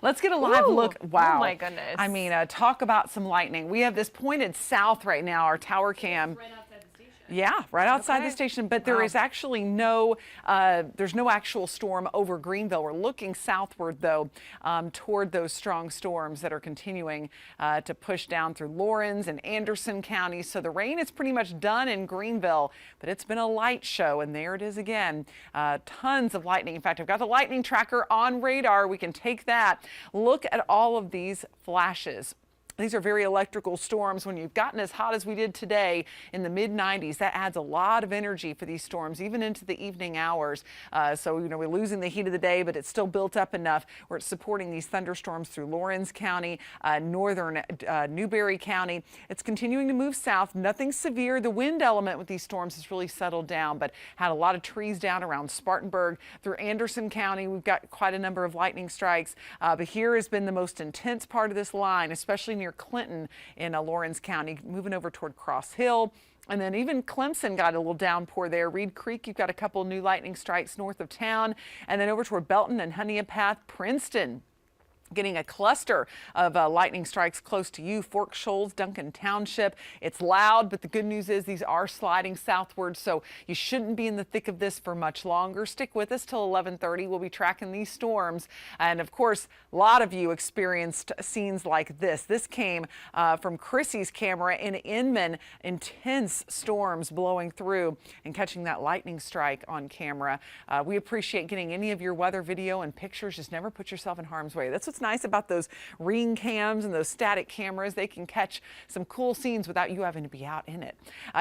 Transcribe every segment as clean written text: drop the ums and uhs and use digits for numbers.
Let's get a live look. Wow. Oh my goodness. I mean, talk about some lightning. We have this pointed south right now, our tower cam. Right outside the station. Yeah, right outside the station, but there Wow. is actually there's no actual storm over Greenville. We're looking southward, though, toward those strong storms that are continuing to push down through Laurens and Anderson counties. So the rain is pretty much done in Greenville, but it's been a light show, and there it is again. Tons of lightning. In fact, I've got the lightning tracker on radar. We can take that. Look at all of these flashes. These are very electrical storms. When you've gotten as hot as we did today in the mid-90s, that adds a lot of energy for these storms, even into the evening hours. So, we're losing the heat of the day, but it's still built up enough where it's supporting these thunderstorms through Laurens County, northern Newberry County. It's continuing to move south. Nothing severe. The wind element with these storms has really settled down, but had a lot of trees down around Spartanburg. Through Anderson County, we've got quite a number of lightning strikes. But here has been the most intense part of this line, especially near Clinton in Laurens County, moving over toward Cross Hill. And then even Clemson got a little downpour there. Reed Creek, you've got a couple new lightning strikes north of town. And then over toward Belton and Honeypath, Princeton, getting a cluster of lightning strikes close to you. Fork Shoals, Duncan Township. It's loud, but the good news is these are sliding southward, so you shouldn't be in the thick of this for much longer. Stick with us till 11:30. We'll be tracking these storms. And of course, a lot of you experienced scenes like this. This came from Chrissy's camera in Inman. Intense storms blowing through and catching that lightning strike on camera. We appreciate getting any of your weather video and pictures. Just never put yourself in harm's way. That's what's nice about those Ring cams and those static cameras. They can catch some cool scenes without you having to be out in it.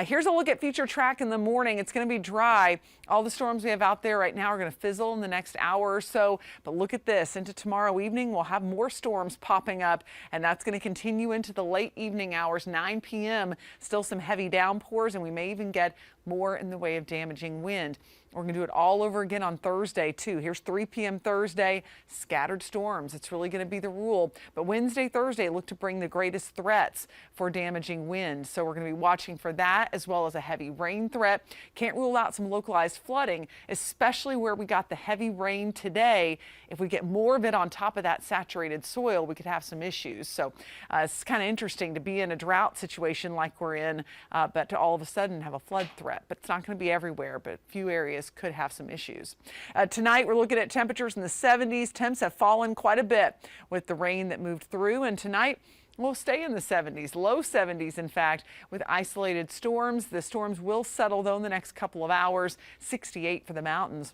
Here's a look at future track in the morning. It's going to be dry. All the storms we have out there right now are going to fizzle in the next hour or so. But look at this. Into tomorrow evening, we'll have more storms popping up, and that's going to continue into the late evening hours, 9 p.m. Still some heavy downpours, and we may even get more in the way of damaging wind. We're going to do it all over again on Thursday, too. Here's 3 p.m. Thursday, scattered storms. It's really going to be the rule. But Wednesday, Thursday look to bring the greatest threats for damaging wind. So we're going to be watching for that, as well as a heavy rain threat. Can't rule out some localized flooding, especially where we got the heavy rain today. If we get more of it on top of that saturated soil, we could have some issues. So it's kind of interesting to be in a drought situation like we're in, but to all of a sudden have a flood threat. But it's not going to be everywhere, but a few areas could have some issues. Tonight, we're looking at temperatures in the 70s. Temps have fallen quite a bit with the rain that moved through. And tonight, we'll stay in the 70s, low 70s, in fact, with isolated storms. The storms will settle, though, in the next couple of hours. 68 for the mountains.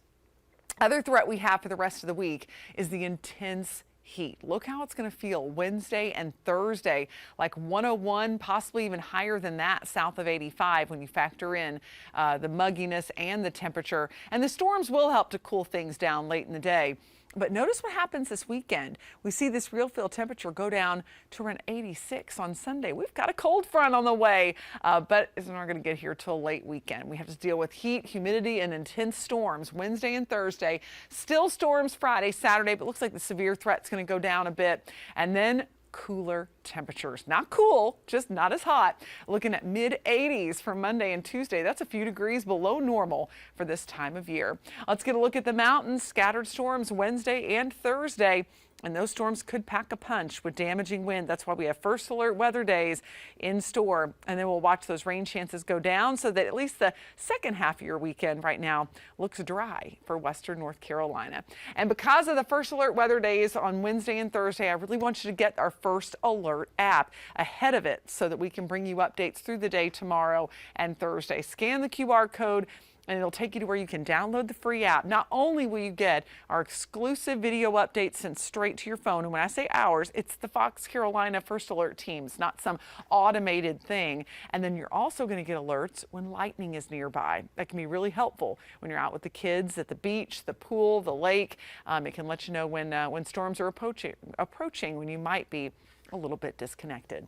Other threat we have for the rest of the week is the intense heat. Look how it's going to feel Wednesday and Thursday, like 101, possibly even higher than that south of 85 when you factor in the mugginess and the temperature. And the storms will help to cool things down late in the day. But notice what happens this weekend. We see this real field temperature go down to around 86 on Sunday. We've got a cold front on the way, but it's not going to get here till late weekend. We have to deal with heat, humidity, and intense storms Wednesday and Thursday. Still storms Friday, Saturday, but looks like the severe threat's going to go down a bit. And then cooler temperatures. Not cool, just not as hot. Looking at mid-80s for Monday and Tuesday. That's a few degrees below normal for this time of year. Let's get a look at the mountains. Scattered storms Wednesday and Thursday. And those storms could pack a punch with damaging wind. That's why we have first alert weather days in store. And then we'll watch those rain chances go down so that at least the second half of your weekend right now looks dry for western North Carolina. And because of the first alert weather days on Wednesday and Thursday, I really want you to get our first alert app ahead of it so that we can bring you updates through the day tomorrow and Thursday. Scan the QR code, and it'll take you to where you can download the free app. Not only will you get our exclusive video updates sent straight to your phone, and when I say ours, it's the Fox Carolina First Alert teams, not some automated thing. And then you're also going to get alerts when lightning is nearby. That can be really helpful when you're out with the kids at the beach, the pool, the lake. It can let you know when storms are approaching, when you might be a little bit disconnected.